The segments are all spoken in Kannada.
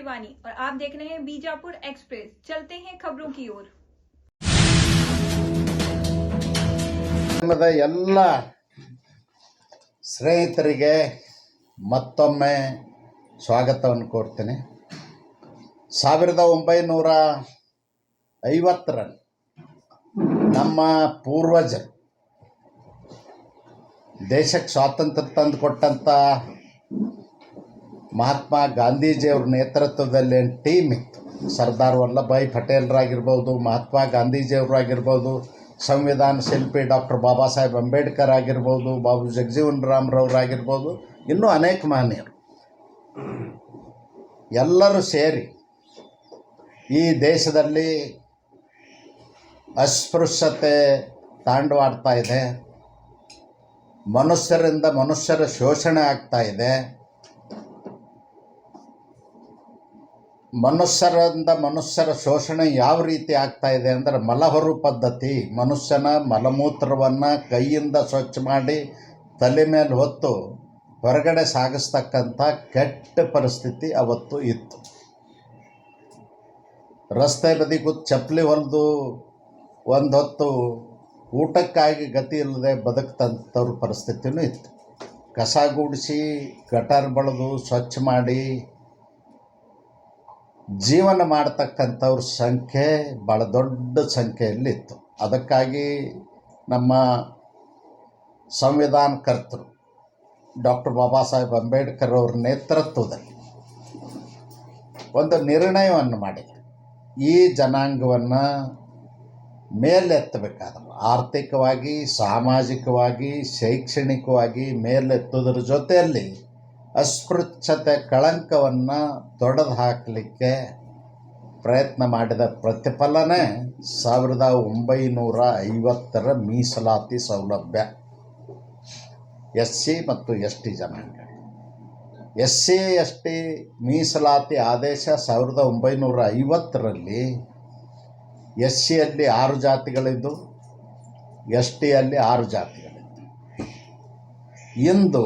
शिवानी और आप देख रहे हैं बीजापुर एक्सप्रेस। चलते हैं खबरों की ओर। ಎಲ್ಲ ಸ್ನೇಹಿತರಿಗೆ ಮತ್ತೊಮ್ಮೆ ಸ್ವಾಗತವನ್ನು ಕೋರ್ತೇನೆ. 1950ರಲ್ಲಿ ನಮ್ಮ ಪೂರ್ವಜರು ದೇಶಕ್ಕೆ ಸ್ವಾತಂತ್ರ್ಯ ತಂದುಕೊಟ್ಟಂಥ ಮಹಾತ್ಮ ಗಾಂಧೀಜಿಯವ್ರ ನೇತೃತ್ವದಲ್ಲಿ ಟೀಮ್ ಇತ್ತು. ಸರ್ದಾರ್ ವಲ್ಲಭಭಾಯಿ ಪಟೇಲ್ರಾಗಿರ್ಬೋದು, ಮಹಾತ್ಮ ಗಾಂಧೀಜಿಯವರಾಗಿರ್ಬೋದು, ಸಂವಿಧಾನ ಶಿಲ್ಪಿ ಡಾಕ್ಟರ್ ಬಾಬಾ ಸಾಹೇಬ್ ಅಂಬೇಡ್ಕರ್ ಆಗಿರ್ಬೋದು, ಬಾಬು ಜಗಜೀವನ್ ರಾಮ್ರವರಾಗಿರ್ಬೋದು, ಇನ್ನೂ ಅನೇಕ ಮಹನೀಯರು ಎಲ್ಲರೂ ಸೇರಿ ಈ ದೇಶದಲ್ಲಿ ಅಸ್ಪೃಶ್ಯತೆ ತಾಂಡವಾಡ್ತಾ ಇದೆ, ಮನುಷ್ಯರಿಂದ ಮನುಷ್ಯರ ಶೋಷಣೆ ಆಗ್ತಾ ಇದೆ, ಮನುಷ್ಯರಿಂದ ಮನುಷ್ಯರ ಶೋಷಣೆ ಯಾವ ರೀತಿ ಆಗ್ತಾ ಇದೆ ಅಂದರೆ ಮಲಹೊರು ಪದ್ಧತಿ. ಮನುಷ್ಯನ ಮಲಮೂತ್ರವನ್ನು ಕೈಯಿಂದ ಸ್ವಚ್ಛ ಮಾಡಿ ತಲೆ ಮೇಲೆ ಹೊತ್ತು ಹೊರಗಡೆ ಸಾಗಿಸ್ತಕ್ಕಂಥ ಕೆಟ್ಟ ಪರಿಸ್ಥಿತಿ ಅವತ್ತು ಇತ್ತು. ರಸ್ತೆ ಬದಿ ಕೂತು ಚಪ್ಪಲಿ ಹೊಲಿದು ಒಂದು ಹೊತ್ತು ಊಟಕ್ಕಾಗಿ ಗತಿ ಇಲ್ಲದೆ ಬದುಕ್ತಂಥವ್ರ ಪರಿಸ್ಥಿತಿನೂ ಇತ್ತು. ಕಸ ಗುಡಿಸಿ ಗಟಾರ್ ಬಳಿದು ಸ್ವಚ್ಛ ಮಾಡಿ ಜೀವನ ಮಾಡ್ತಕ್ಕಂಥವ್ರ ಸಂಖ್ಯೆ ಭಾಳ ದೊಡ್ಡ ಸಂಖ್ಯೆಯಲ್ಲಿತ್ತು. ಅದಕ್ಕಾಗಿ ನಮ್ಮ ಸಂವಿಧಾನಕರ್ತರು ಡಾಕ್ಟರ್ ಬಾಬಾ ಸಾಹೇಬ್ ಅಂಬೇಡ್ಕರ್ ಅವ್ರ ನೇತೃತ್ವದಲ್ಲಿ ಒಂದು ನಿರ್ಣಯವನ್ನು ಮಾಡಿದರು. ಈ ಜನಾಂಗವನ್ನು ಮೇಲೆತ್ತಬೇಕಾದ್ರೆ ಆರ್ಥಿಕವಾಗಿ, ಸಾಮಾಜಿಕವಾಗಿ, ಶೈಕ್ಷಣಿಕವಾಗಿ ಮೇಲೆತ್ತೋದ್ರ ಜೊತೆಯಲ್ಲಿ ಅಸ್ಪೃಶ್ಯತೆ ಕಳಂಕವನ್ನು ತೊಡೆದು ಹಾಕಲಿಕ್ಕೆ ಪ್ರಯತ್ನ ಮಾಡಿದ ಪ್ರತಿಫಲನೇ 1950ರ ಮೀಸಲಾತಿ ಸೌಲಭ್ಯ. SC ಮತ್ತು ST ಜನಾಂಗ. SC ST ಮೀಸಲಾತಿ ಆದೇಶ 1950ರಲ್ಲಿ SCಯಲ್ಲಿ 6 ಜಾತಿಗಳಿದ್ದು, STಯಲ್ಲಿ 6 ಜಾತಿಗಳಿದ್ದು. ಇಂದು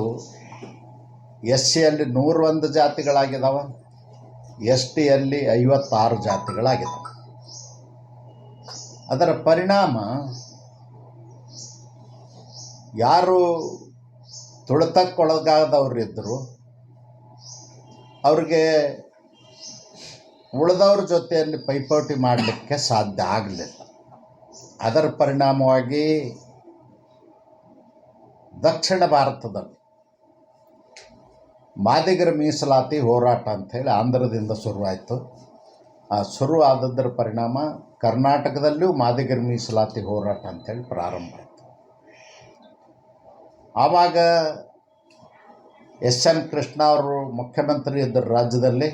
SCಯಲ್ಲಿ 101 ಜಾತಿಗಳಾಗಿದ್ದಾವೆ, STಯಲ್ಲಿ 56 ಜಾತಿಗಳಾಗಿದ್ದಾವೆ. ಅದರ ಪರಿಣಾಮ ಯಾರು ತುಳಿತಕ್ಕೊಳಗಾದವರಿದ್ದರು ಅವ್ರಿಗೆ ಉಳಿದವ್ರ ಜೊತೆಯಲ್ಲಿ ಪೈಪೋಟಿ ಮಾಡಲಿಕ್ಕೆ ಸಾಧ್ಯ ಆಗಲಿಲ್ಲ. ಅದರ ಪರಿಣಾಮವಾಗಿ ದಕ್ಷಿಣ ಭಾರತದಲ್ಲಿ ಮಾದಿಗರ ಮೀಸಲಾತಿ ಹೋರಾಟ ಅಂಥೇಳಿ ಆಂಧ್ರದಿಂದ ಶುರುವಾಯಿತು. ಆ ಶುರು ಆದದ್ರ ಪರಿಣಾಮ ಕರ್ನಾಟಕದಲ್ಲೂ ಮಾದಿಗರ ಮೀಸಲಾತಿ ಹೋರಾಟ ಅಂಥೇಳಿ ಪ್ರಾರಂಭ ಆಯಿತು. ಆವಾಗ SM ಕೃಷ್ಣ ಅವರು ಮುಖ್ಯಮಂತ್ರಿ ಇದ್ದರು ರಾಜ್ಯದಲ್ಲಿ.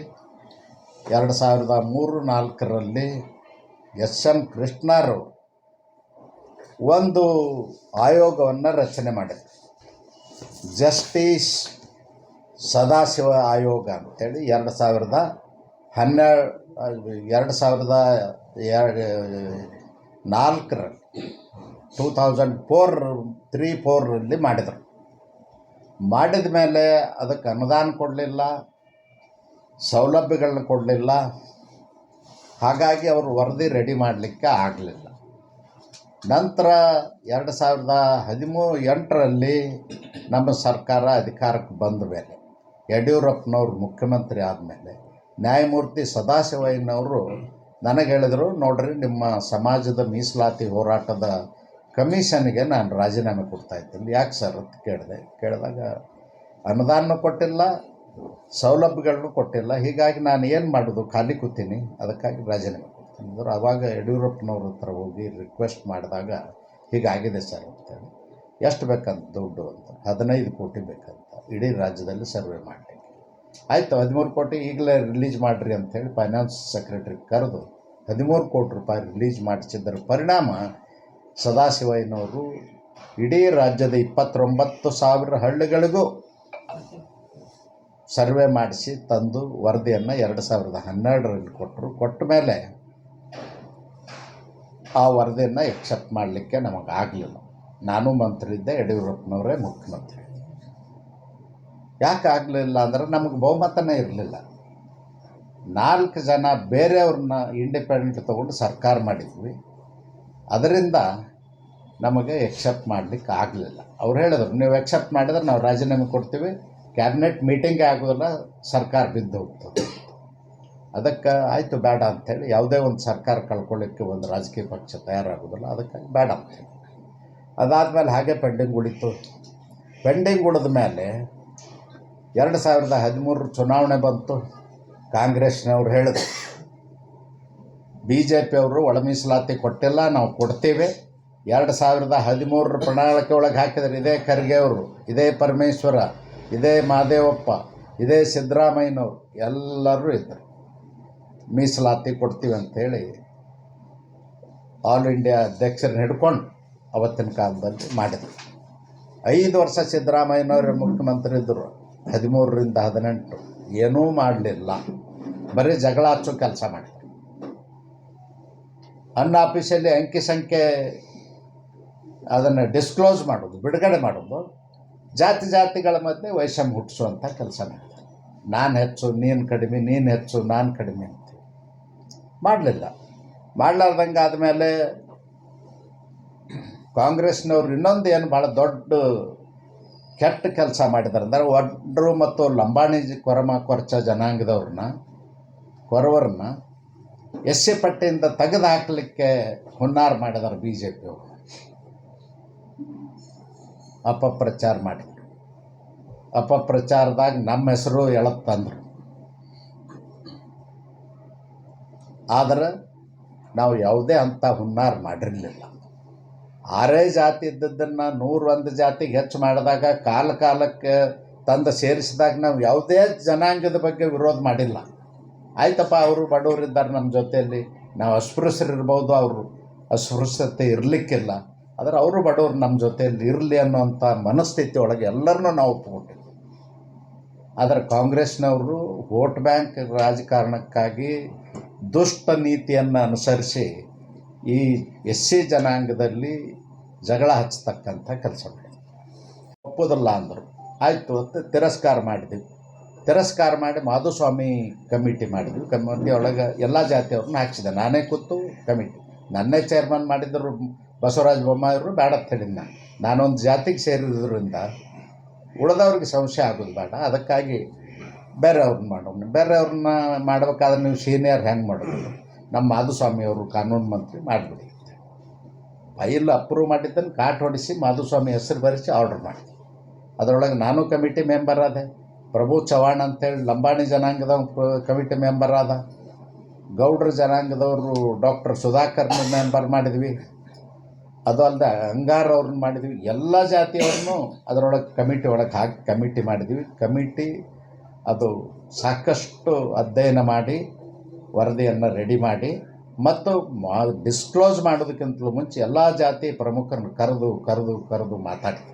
2003-4ರಲ್ಲಿ SM ಕೃಷ್ಣರು ಒಂದು ಆಯೋಗವನ್ನು ರಚನೆ ಮಾಡಿದರು. ಜಸ್ಟಿಸ್ ಸದಾಶಿವ ಆಯೋಗ ಅಂಥೇಳಿ 2004ರಲ್ಲಿ ಮಾಡಿದರು. ಮಾಡಿದ ಮೇಲೆ ಅದಕ್ಕೆ ಅನುದಾನ ಕೊಡಲಿಲ್ಲ, ಸೌಲಭ್ಯಗಳನ್ನ ಕೊಡಲಿಲ್ಲ. ಹಾಗಾಗಿ ಅವರು ವರದಿ ರೆಡಿ ಮಾಡಲಿಕ್ಕೆ ಆಗಲಿಲ್ಲ. ನಂತರ 2018ರಲ್ಲಿ ನಮ್ಮ ಸರ್ಕಾರ ಅಧಿಕಾರಕ್ಕೆ ಬಂದ ಮೇಲೆ, ಯಡಿಯೂರಪ್ಪನವರು ಮುಖ್ಯಮಂತ್ರಿ ಆದಮೇಲೆ ನ್ಯಾಯಮೂರ್ತಿ ಸದಾಶಿವಯ್ಯನವರು ನನಗೆ ಹೇಳಿದರು, ನೋಡ್ರಿ ನಿಮ್ಮ ಸಮಾಜದ ಮೀಸಲಾತಿ ಹೋರಾಟದ ಕಮಿಷನ್ಗೆ ನಾನು ರಾಜೀನಾಮೆ ಕೊಡ್ತಾಯಿದ್ದೀನಿ. ಯಾಕೆ ಸರ್ ಅಂತ ಕೇಳಿದಾಗ ಅನುದಾನ ಕೊಟ್ಟಿಲ್ಲ, ಸೌಲಭ್ಯಗಳನ್ನು ಕೊಟ್ಟಿಲ್ಲ, ಹೀಗಾಗಿ ನಾನು ಏನು ಮಾಡೋದು, ಖಾಲಿ ಕೂತೀನಿ, ಅದಕ್ಕಾಗಿ ರಾಜೀನಾಮೆ ಕೊಡ್ತೀನಿ ಅಂದರು. ಆವಾಗ ಯಡಿಯೂರಪ್ಪನವ್ರ ಹತ್ರ ಹೋಗಿ ರಿಕ್ವೆಸ್ಟ್ ಮಾಡಿದಾಗ ಹೀಗಾಗಿದೆ ಸರ್ ಅಂತೇಳಿ. ಎಷ್ಟು ಬೇಕಂತ ದುಡ್ಡು ಅಂತ, 15 ಕೋಟಿ ಬೇಕಂತ ಇಡೀ ರಾಜ್ಯದಲ್ಲಿ ಸರ್ವೆ ಮಾಡಲಿಕ್ಕೆ. ಆಯಿತು, 13 ಕೋಟಿ ಈಗಲೇ ರಿಲೀಸ್ ಮಾಡಿರಿ ಅಂಥೇಳಿ ಫೈನಾನ್ಸ್ ಸೆಕ್ರೆಟರಿ ಕರೆದು 13 ಕೋಟಿ ರೂಪಾಯಿ ರಿಲೀಸ್ ಮಾಡಿಸಿದ್ದರ ಪರಿಣಾಮ ಸದಾಶಿವಯ್ಯನವರು ಇಡೀ ರಾಜ್ಯದ 29,000 ಹಳ್ಳಿಗಳಿಗೂ ಸರ್ವೆ ಮಾಡಿಸಿ ತಂದು ವರದಿಯನ್ನು 2012ರಲ್ಲಿ ಕೊಟ್ಟರು. ಕೊಟ್ಟ ಮೇಲೆ ಆ ವರದಿಯನ್ನು ಎಕ್ಸೆಪ್ಟ್ ಮಾಡಲಿಕ್ಕೆ ನಮಗಾಗಲಿಲ್ಲ. ನಾನು ಮಂತ್ರಿ ಇದ್ದೆ, ಯಡಿಯೂರಪ್ಪನವರೇ ಮುಖ್ಯಮಂತ್ರಿ. ಯಾಕೆ ಆಗಲಿಲ್ಲ ಅಂದರೆ ನಮಗೆ ಬಹುಮತನೇ ಇರಲಿಲ್ಲ. 4 ಜನ ಬೇರೆಯವ್ರನ್ನ ಇಂಡಿಪೆಂಡೆಂಟ್ ತೊಗೊಂಡು ಸರ್ಕಾರ ಮಾಡಿದ್ವಿ. ಅದರಿಂದ ನಮಗೆ ಎಕ್ಸೆಪ್ಟ್ ಮಾಡಲಿಕ್ಕೆ ಆಗಲಿಲ್ಲ. ಅವ್ರು ಹೇಳಿದ್ರು, ನೀವು ಎಕ್ಸೆಪ್ಟ್ ಮಾಡಿದ್ರೆ ನಾವು ರಾಜೀನಾಮೆ ಕೊಡ್ತೀವಿ, ಕ್ಯಾಬಿನೆಟ್ ಮೀಟಿಂಗೇ ಆಗೋದಿಲ್ಲ, ಸರ್ಕಾರ ಬಿದ್ದು ಹೋಗ್ತದೆ. ಅದಕ್ಕೆ ಆಯಿತು ಬೇಡ ಅಂಥೇಳಿ, ಯಾವುದೇ ಒಂದು ಸರ್ಕಾರ ಕಳ್ಕೊಳ್ಳಿಕ್ಕೆ ಒಂದು ರಾಜಕೀಯ ಪಕ್ಷ ತಯಾರಾಗೋದಿಲ್ಲ, ಅದಕ್ಕಾಗಿ ಬೇಡ ಅಂಥೇಳಿ. ಅದಾದಮೇಲೆ ಹಾಗೆ ಪೆಂಡಿಂಗ್ ಉಳಿತು. ಪೆಂಡಿಂಗ್ ಉಳಿದ ಮೇಲೆ 2013 ಚುನಾವಣೆ ಬಂತು. ಕಾಂಗ್ರೆಸ್ನವ್ರು ಹೇಳಿದ್ರು, ಬಿ ಜೆ ಪಿಯವರು ಒಳ ಮೀಸಲಾತಿ ಕೊಟ್ಟಿಲ್ಲ, ನಾವು ಕೊಡ್ತೀವಿ. 2013 ಪ್ರಣಾಳಿಕೆ ಒಳಗೆ ಹಾಕಿದ್ರು. ಇದೇ ಖರ್ಗೆ ಅವರು, ಇದೇ ಪರಮೇಶ್ವರ, ಇದೇ ಮಹದೇವಪ್ಪ, ಇದೇ ಸಿದ್ದರಾಮಯ್ಯನವರು ಎಲ್ಲರೂ ಇದ್ದರು. ಮೀಸಲಾತಿ ಕೊಡ್ತೀವಿ ಅಂಥೇಳಿ ಆಲ್ ಇಂಡಿಯಾ ಅಧ್ಯಕ್ಷರನ್ನ ಹಿಡ್ಕೊಂಡು ಅವತ್ತಿನ ಕಾಲದಲ್ಲಿ ಮಾಡಿದರು. 5 ವರ್ಷ ಸಿದ್ದರಾಮಯ್ಯನವರು ಮುಖ್ಯಮಂತ್ರಿ ಇದ್ದರು. 13ರಿಂದ 18 ಏನೂ ಮಾಡಲಿಲ್ಲ, ಬರೀ ಜಗಳ ಹಚ್ಚೋ ಕೆಲಸ ಮಾಡಿದರು. ಅನ್ಆಫೀಷಿಯಲಿ ಅಂಕಿ ಸಂಖ್ಯೆ ಅದನ್ನು ಡಿಸ್ಕ್ಲೋಸ್ ಮಾಡೋದು, ಬಿಡುಗಡೆ ಮಾಡೋದು, ಜಾತಿಗಳ ಮಧ್ಯೆ ವೈಷಮ್ಯ ಹುಟ್ಟಿಸುವಂಥ ಕೆಲಸ ಮಾಡಿದ್ರು. ನಾನು ಹೆಚ್ಚು ನೀನು ಕಡಿಮೆ, ನೀನು ಹೆಚ್ಚು ನಾನು ಕಡಿಮೆ ಅಂತ ಮಾಡಲಿಲ್ಲ. ಮಾಡಲಾರ್ದಂಗೆ ಆದಮೇಲೆ ಕಾಂಗ್ರೆಸ್ನವ್ರು ಇನ್ನೊಂದು ಏನು ಭಾಳ ದೊಡ್ಡ ಕೆಟ್ಟ ಕೆಲಸ ಮಾಡಿದ್ದಾರೆ ಅಂದರೆ, ಒಡ್ರು ಮತ್ತು ಲಂಬಾಣಿ ಕೊರಚ ಜನಾಂಗದವ್ರನ್ನ, ಕೊರವರನ್ನ SC ಪಟ್ಟಿಯಿಂದ ತೆಗೆದು ಹಾಕಲಿಕ್ಕೆ ಹುನ್ನಾರ ಮಾಡಿದ್ದಾರೆ ಬಿ ಜೆ ಪಿಯವರು. ಅಪಪ್ರಚಾರ ಮಾಡಿದರು. ಅಪಪ್ರಚಾರದಾಗ ನಮ್ಮ ಹೆಸರು ಎಳತ್ತಂದರು. ಆದರೆ ನಾವು ಯಾವುದೇ ಅಂಥ ಹುನ್ನಾರ ಮಾಡಿರಲಿಲ್ಲ. 6 ಜಾತಿ ಇದ್ದದ್ದನ್ನು 101 ಜಾತಿಗೆ ಹೆಚ್ಚು ಮಾಡಿದಾಗ, ಕಾಲಕ್ಕೆ ತಂದು ಸೇರಿಸಿದಾಗ ನಾವು ಯಾವುದೇ ಜನಾಂಗದ ಬಗ್ಗೆ ವಿರೋಧ ಮಾಡಿಲ್ಲ. ಆಯ್ತಪ್ಪ, ಅವರು ಬಡವರಿದ್ದಾರೆ ನಮ್ಮ ಜೊತೆಯಲ್ಲಿ, ನಾವು ಅಸ್ಪೃಶ್ಯರಿರ್ಬೋದು, ಅವರು ಅಸ್ಪೃಶ್ಯತೆ ಇರಲಿಕ್ಕಿಲ್ಲ, ಆದರೆ ಅವರು ಬಡವರು ನಮ್ಮ ಜೊತೆಯಲ್ಲಿ ಇರಲಿ ಅನ್ನೋಂಥ ಮನಸ್ಥಿತಿ ಒಳಗೆ ಎಲ್ಲರನ್ನೂ ನಾವು ಒಪ್ಪಿಕೊಂಡಿದ್ವಿ. ಆದರೆ ಕಾಂಗ್ರೆಸ್ನವರು ವೋಟ್ ಬ್ಯಾಂಕ್ ರಾಜಕಾರಣಕ್ಕಾಗಿ ದುಷ್ಟ ನೀತಿಯನ್ನು ಅನುಸರಿಸಿ ಈ SC ಜನಾಂಗದಲ್ಲಿ ಜಗಳ ಹಚ್ಚತಕ್ಕಂಥ ಕೆಲಸ ಮಾಡಿದ್ರು. ಒಪ್ಪೋದಿಲ್ಲ ಅಂದರು. ಆಯಿತು ಅಂತ ತಿರಸ್ಕಾರ ಮಾಡಿ ಮಾಧುಸ್ವಾಮಿ ಕಮಿಟಿ ಮಾಡಿದ್ವಿ. ಕಮಿಟಿ ಒಳಗೆ ಎಲ್ಲ ಜಾತಿಯವ್ರನ್ನ ಹಾಕ್ಸಿದೆ. ನಾನೇ ಕೂತು ಕಮಿಟಿ, ನನ್ನೇ ಚೇರ್ಮನ್ ಮಾಡಿದ್ರು ಬಸವರಾಜ ಬೊಮ್ಮಾಯಿಯವರು. ಬೇಡ ಅಂತ ಹೇಳಿದ್ದು ನಾನೊಂದು ಜಾತಿಗೆ ಸೇರಿದ್ರಿಂದ ಉಳಿದವ್ರಿಗೆ ಸಂಶಯ ಆಗೋದು ಬೇಡ, ಅದಕ್ಕಾಗಿ ಬೇರೆಯವ್ರನ್ನ ಮಾಡೋಣ. ಬೇರೆಯವ್ರನ್ನ ಮಾಡಬೇಕಾದ್ರೆ ನೀವು ಸೀನಿಯರ್ ಹೆಂಗೆ ಮಾಡೋದು? ನಮ್ಮ ಮಾಧುಸ್ವಾಮಿಯವರು ಕಾನೂನು ಮಂತ್ರಿ ಮಾಡಿಬಿಡಿ. ಫೈಲ್ ಅಪ್ರೂವ್ ಮಾಡಿದ್ದನ್ನು ಕಾಟ್ ಹೊಡಿಸಿ ಮಾಧುಸ್ವಾಮಿ ಹೆಸರು ಬರೆಸಿ ಆರ್ಡರ್ ಮಾಡಿದೆ. ಅದರೊಳಗೆ ನಾನು ಕಮಿಟಿ ಮೆಂಬರ್ ಆದೆ. ಪ್ರಭು ಚವ್ಹಾಣ್ ಅಂತೇಳಿ ಲಂಬಾಣಿ ಜನಾಂಗದ ಕಮಿಟಿ ಮೆಂಬರ್ ಆದ. ಗೌಡ್ರ ಜನಾಂಗದವರು ಡಾಕ್ಟರ್ ಸುಧಾಕರ್ನ ಮೆಂಬರ್ ಮಾಡಿದ್ವಿ. ಅದು ಅಲ್ಲದೆ ಅಂಗಾರ್ ಅವ್ರನ್ನ ಮಾಡಿದ್ವಿ. ಎಲ್ಲ ಜಾತಿಯವ್ರನ್ನೂ ಅದರೊಳಗೆ ಕಮಿಟಿ ಒಳಗೆ ಹಾಕಿ ಕಮಿಟಿ ಮಾಡಿದ್ವಿ. ಕಮಿಟಿ ಅದು ಸಾಕಷ್ಟು ಅಧ್ಯಯನ ಮಾಡಿ ವರದಿಯನ್ನು ರೆಡಿ ಮಾಡಿ ಮತ್ತು ಡಿಸ್ಕ್ಲೋಸ್ ಮಾಡೋದಕ್ಕಿಂತಲೂ ಮುಂಚೆ ಎಲ್ಲ ಜಾತಿ ಪ್ರಮುಖರನ್ನು ಕರೆದು ಮಾತಾಡಿದ್ರು.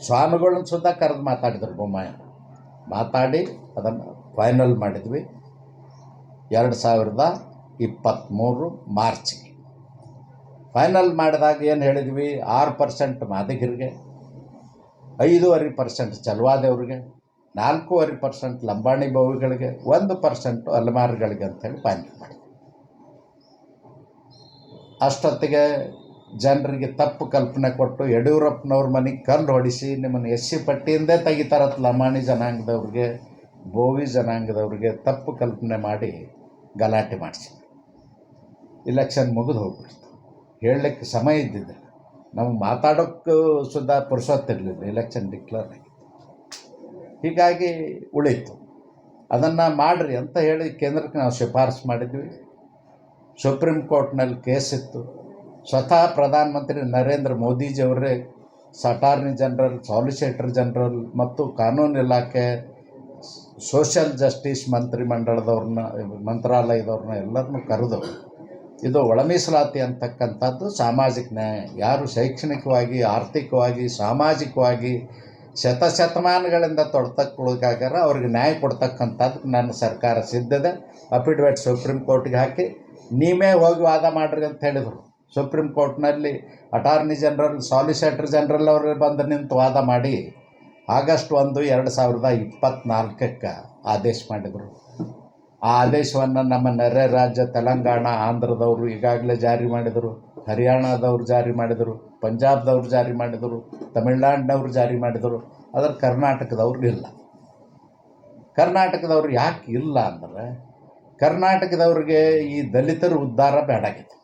ಸ್ವಾಮಿಗಳನ್ನ ಸುದ್ದ ಕರೆದು ಮಾತಾಡಿದ್ರು. ಬೊಮ್ಮಾಯಿ ಮಾತಾಡಿ ಅದನ್ನು ಫೈನಲ್ ಮಾಡಿದ್ವಿ 2023 ಮಾರ್ಚ್ಗೆ. ಫೈನಲ್ ಮಾಡಿದಾಗ ಏನು ಹೇಳಿದ್ವಿ, 6% ಮಾದಿಗರಿಗೆ, 5.5% ಚಲವಾದೇವ್ರಿಗೆ, 4.5% ಲಂಬಾಣಿ ಬೋವಿಗಳಿಗೆ, 1% ಅಲ್ಮಾರ್ಗಳಿಗೆ ಅಂಥೇಳಿ ಫೈನಲ್ ಮಾಡಿದ್ವಿ. ಅಷ್ಟೊತ್ತಿಗೆ ಜನರಿಗೆ ತಪ್ಪು ಕಲ್ಪನೆ ಕೊಟ್ಟು ಯಡಿಯೂರಪ್ಪನವ್ರ ಮನೆಗೆ ಕಲ್ಲು ಹೊಡಿಸಿ ನಿಮ್ಮನ್ನು SC ಪಟ್ಟಿಯಿಂದೇ ತೆಗಿತಾರತ್ತ ಲಂಬಾಣಿ ಜನಾಂಗದವ್ರಿಗೆ, ಬೋವಿ ಜನಾಂಗದವ್ರಿಗೆ ತಪ್ಪು ಕಲ್ಪನೆ ಮಾಡಿ ಗಲಾಟೆ ಮಾಡಿಸಿ ಇಲೆಕ್ಷನ್ ಮುಗಿದು ಹೋಗ್ಬಿಡ್ತು. ಹೇಳಲಿಕ್ಕೆ ಸಮಯ ಇದ್ದಿದ್ದೆ, ನಮಗೆ ಮಾತಾಡೋಕ್ಕೂ ಸುದ್ದ ಪುರುಸೊತ್ತಿರಲಿಲ್ಲ. ಇಲೆಕ್ಷನ್ ಡಿಕ್ಲೇರ್ ಆಗಿತ್ತು. ಹೀಗಾಗಿ ಉಳೀತು. ಅದನ್ನು ಮಾಡಿರಿ ಅಂತ ಹೇಳಿ ಕೇಂದ್ರಕ್ಕೆ ನಾವು ಶಿಫಾರಸು ಮಾಡಿದ್ವಿ. ಸುಪ್ರೀಂ ಕೋರ್ಟ್ನಲ್ಲಿ ಕೇಸಿತ್ತು. ಸ್ವತಃ ಪ್ರಧಾನಮಂತ್ರಿ ನರೇಂದ್ರ ಮೋದಿಜಿಯವರೇ ಅಟಾರ್ನಿ ಜನರಲ್, ಸಾಲಿಸಿಟರ್ ಜನರಲ್ ಮತ್ತು ಕಾನೂನು ಇಲಾಖೆ, ಸೋಷಿಯಲ್ ಜಸ್ಟಿಸ್ ಮಂತ್ರಾಲಯದವ್ರನ್ನ ಎಲ್ಲರನ್ನೂ ಕರೆದು, ಇದು ಒಳ ಮೀಸಲಾತಿ ಅಂತಕ್ಕಂಥದ್ದು ಸಾಮಾಜಿಕ ನ್ಯಾಯ. ಯಾರು ಶೈಕ್ಷಣಿಕವಾಗಿ, ಆರ್ಥಿಕವಾಗಿ, ಸಾಮಾಜಿಕವಾಗಿ ಶತಮಾನಗಳಿಂದ ತೊಡ್ತಕ್ಕೊಳಗಾಗ್ಯಾರ ಅವ್ರಿಗೆ ನ್ಯಾಯ ಕೊಡ್ತಕ್ಕಂಥದ್ದು ನನ್ನ ಸರ್ಕಾರ ಸಿದ್ಧದೆ. ಅಫಿಡವಿಟ್ ಸುಪ್ರೀಂ ಕೋರ್ಟ್ಗೆ ಹಾಕಿ ನೀವೇ ಹೋಗಿ ವಾದ ಮಾಡಿರಿ ಅಂತ ಹೇಳಿದರು. ಸುಪ್ರೀಂ ಕೋರ್ಟ್ನಲ್ಲಿ ಅಟಾರ್ನಿ ಜನರಲ್, ಸಾಲಿಸಿಟರ್ ಜನರಲ್ ಅವರು ಬಂದು ನಿಂತು ವಾದ ಮಾಡಿ ಆಗಸ್ಟ್ 1, 2024 ಆದೇಶ ಮಾಡಿದರು. ಆ ಆದೇಶವನ್ನು ನಮ್ಮ ನೆರೆ ರಾಜ್ಯ ತೆಲಂಗಾಣ, ಆಂಧ್ರದವರು ಈಗಾಗಲೇ ಜಾರಿ ಮಾಡಿದರು, ಹರಿಯಾಣದವರು ಜಾರಿ ಮಾಡಿದರು, ಪಂಜಾಬ್ದವ್ರು ಜಾರಿ ಮಾಡಿದರು, ತಮಿಳ್ನಾಡಿನವ್ರು ಜಾರಿ ಮಾಡಿದರು. ಆದರೆ ಕರ್ನಾಟಕದವ್ರು ಇಲ್ಲ. ಕರ್ನಾಟಕದವ್ರು ಯಾಕೆ ಇಲ್ಲ ಅಂದರೆ, ಕರ್ನಾಟಕದವ್ರಿಗೆ ಈ ದಲಿತರ ಉದ್ಧಾರ ಬೇಡಾಗಿದೆ,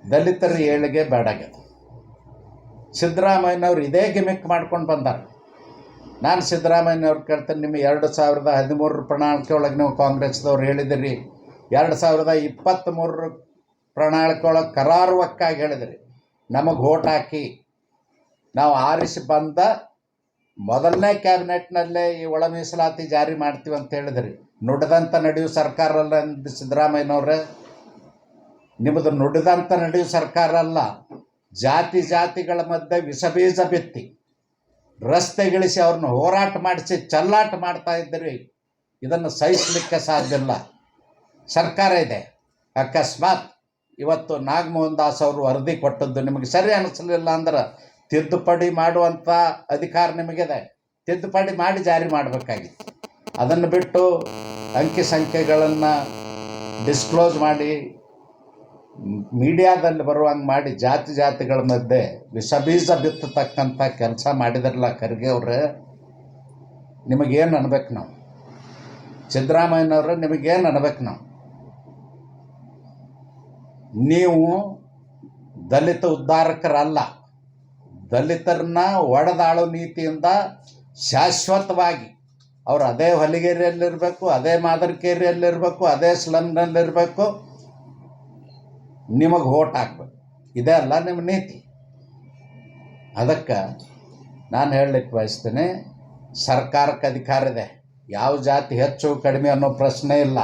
ದಲಿತರ ಏಳಿಗೆ ಬೇಡಾಗಿದೆ. ಸಿದ್ದರಾಮಯ್ಯನವ್ರು ಇದೇ ಗಿಮಿಕ್ ಮಾಡ್ಕೊಂಡು ಬಂದಾರೆ. ನಾನು ಸಿದ್ದರಾಮಯ್ಯನವ್ರು ಕೇಳ್ತೇನೆ, ನಿಮ್ಮ 2013 ಪ್ರಣಾಳಿಕೆ ಒಳಗೆ ನೀವು ಕಾಂಗ್ರೆಸ್ದವ್ರು ಹೇಳಿದಿರಿ, 2023 ಪ್ರಣಾಳಿಕೆ ಒಳಗೆ ಕರಾರುವಕ್ಕಾಗಿ ಹೇಳಿದಿರಿ, ನಮಗೆ ಓಟ್ ಹಾಕಿ ನಾವು ಆರಿಸಿ ಬಂದ ಮೊದಲನೇ ಕ್ಯಾಬಿನೆಟ್ನಲ್ಲೇ ಈ ಒಳ ಮೀಸಲಾತಿ ಜಾರಿ ಮಾಡ್ತೀವಿ ಅಂತ ಹೇಳಿದ್ರಿ. ನುಡಿದಂಥ ನಡೆಯುವ ಸರ್ಕಾರ ಅಲ್ಲ ಅಂದು ಸಿದ್ದರಾಮಯ್ಯನವ್ರೆ, ನಿಮ್ಮದು ನುಡಿದಂಥ ನಡೆಯುವ ಸರ್ಕಾರ ಅಲ್ಲ. ಜಾತಿಗಳ ಮಧ್ಯೆ ವಿಷಬೀಜ ಬಿತ್ತಿ ರಸ್ತೆಗಿಳಿಸಿ ಅವ್ರನ್ನ ಹೋರಾಟ ಮಾಡಿಸಿ ಚಲ್ಲಾಟ ಮಾಡ್ತಾ ಇದ್ದೀರಿ. ಇದನ್ನು ಸಹಿಸಲಿಕ್ಕೆ ಸಾಧ್ಯ ಇಲ್ಲ. ಸರ್ಕಾರ ಇದೆ. ಅಕಸ್ಮಾತ್ ಇವತ್ತು ನಾಗಮೋಹನ್ ದಾಸ್ ಅವರು ವರದಿ ಕೊಟ್ಟದ್ದು ನಿಮಗೆ ಸರಿ ಅನಿಸಲಿಲ್ಲ ಅಂದ್ರೆ ತಿದ್ದುಪಡಿ ಮಾಡುವಂಥ ಅಧಿಕಾರ ನಿಮಗಿದೆ. ತಿದ್ದುಪಡಿ ಮಾಡಿ ಜಾರಿ ಮಾಡಬೇಕಾಗಿತ್ತು. ಅದನ್ನು ಬಿಟ್ಟು ಅಂಕಿ ಸಂಖ್ಯೆಗಳನ್ನು ಡಿಸ್ಕ್ಲೋಸ್ ಮಾಡಿ ಮೀಡಿಯಾದಲ್ಲಿ ಬರುವಂಗೆ ಮಾಡಿ ಜಾತಿಗಳ ಮಧ್ಯೆ ವಿಷಬೀಜ ಬಿತ್ತತಕ್ಕಂಥ ಕೆಲಸ ಮಾಡಿದ್ರಲ್ಲ ಖರ್ಗೆ ಅವ್ರೆ, ನಿಮಗೇನು ಅನ್ಬೇಕು ನಾವು? ಸಿದ್ದರಾಮಯ್ಯನವ್ರೆ, ನಿಮಗೇನು ಅನ್ಬೇಕು ನಾವು? ನೀವು ದಲಿತ ಉದ್ಧಾರಕರಲ್ಲ. ದಲಿತರನ್ನ ಒಡೆದಾಳೋ ನೀತಿಯಿಂದ ಶಾಶ್ವತವಾಗಿ ಅವರು ಅದೇ ಹೊಲಿಗೆರೆಯಲ್ಲಿರಬೇಕು, ಅದೇ ಮಾದರಿಕೇರಿಯಲ್ಲಿರಬೇಕು, ಅದೇ ಸ್ಲಮ್ನಲ್ಲಿರಬೇಕು, ನಿಮಗೆ ಓಟ್ ಹಾಕ್ಬೇಕು. ಇದೇ ಅಲ್ಲ ನಿಮ್ಮ ನೀತಿ. ಅದಕ್ಕೆ ನಾನು ಹೇಳಲಿಕ್ಕೆ ಬಯಸ್ತೇನೆ, ಸರ್ಕಾರಕ್ಕೆ ಅಧಿಕಾರ ಇದೆ. ಯಾವ ಜಾತಿ ಹೆಚ್ಚು ಕಡಿಮೆ ಅನ್ನೋ ಪ್ರಶ್ನೆ ಇಲ್ಲ.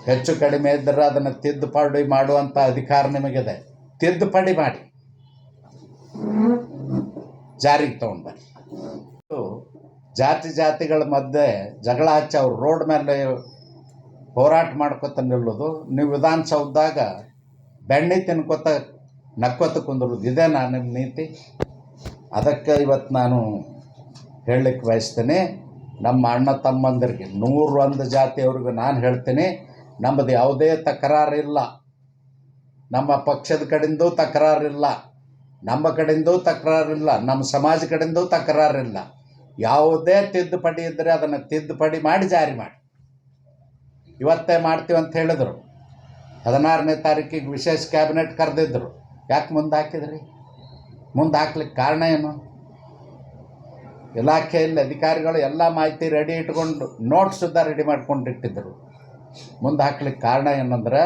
ಹೆಚ್ಚು ಕಡಿಮೆ ಇದ್ದರೆ ಅದನ್ನು ತಿದ್ದುಪಡಿ ಮಾಡುವಂಥ ಅಧಿಕಾರ ನಿಮಗಿದೆ. ತಿದ್ದುಪಡಿ ಮಾಡಿ ಜಾರಿಗೆ ತೊಗೊಂಡ್ಬರ್ರಿ. ಜಾತಿಗಳ ಮಧ್ಯೆ ಜಗಳ ಹಚ್ಚಿ ಅವ್ರು ರೋಡ್ ಮೇಲೆ ಹೋರಾಟ ಮಾಡ್ಕೊತ ನಿಲ್ಲೋದು, ನೀವು ವಿಧಾನಸೌಧದಾಗ ಬೆಣ್ಣೆ ತಿನ್ಕೊತ ನಕ್ಕೊತ ಕುಂದಿರೋದು, ಇದೇ ನಿಮ್ಮ ನೀತಿ. ಅದಕ್ಕೆ ಇವತ್ತು ನಾನು ಹೇಳಲಿಕ್ಕೆ ಬಯಸ್ತೇನೆ, ನಮ್ಮ ಅಣ್ಣ ತಮ್ಮಂದರಿಗೆ 101 ಜಾತಿಯವ್ರಿಗೆ ನಾನು ಹೇಳ್ತೀನಿ, ನಮ್ಮದು ಯಾವುದೇ ತಕರಾರಿಲ್ಲ. ನಮ್ಮ ಪಕ್ಷದ ಕಡೆಯಿಂದೂ ತಕರಾರಿಲ್ಲ, ನಮ್ಮ ಕಡೆಯಿಂದೂ ತಕರಾರಿಲ್ಲ, ನಮ್ಮ ಸಮಾಜ ಕಡೆಯಿಂದೂ ತಕರಾರಿಲ್ಲ. ಯಾವುದೇ ತಿದ್ದುಪಡಿ ಇದ್ದರೆ ಅದನ್ನು ತಿದ್ದುಪಡಿ ಮಾಡಿ ಜಾರಿ ಮಾಡಿ. ಇವತ್ತೇ ಮಾಡ್ತೀವಿ ಅಂತ ಹೇಳಿದರು. 16ನೇ ತಾರೀಕಿಗೆ ವಿಶೇಷ ಕ್ಯಾಬಿನೆಟ್ ಕರೆದಿದ್ದರು. ಯಾಕೆ ಮುಂದೆ ಹಾಕಿದ್ರಿ? ಮುಂದೆ ಹಾಕ್ಲಿಕ್ಕೆ ಕಾರಣ ಏನು? ಇಲಾಖೆಯಲ್ಲಿ ಅಧಿಕಾರಿಗಳು ಎಲ್ಲ ಮಾಹಿತಿ ರೆಡಿ ಇಟ್ಕೊಂಡು ನೋಟ್ಸ್ ಸುದ್ದ ರೆಡಿ ಮಾಡ್ಕೊಂಡಿಟ್ಟಿದ್ದರು. ಮುಂದೆ ಹಾಕ್ಲಿಕ್ಕೆ ಕಾರಣ ಏನಂದ್ರೆ,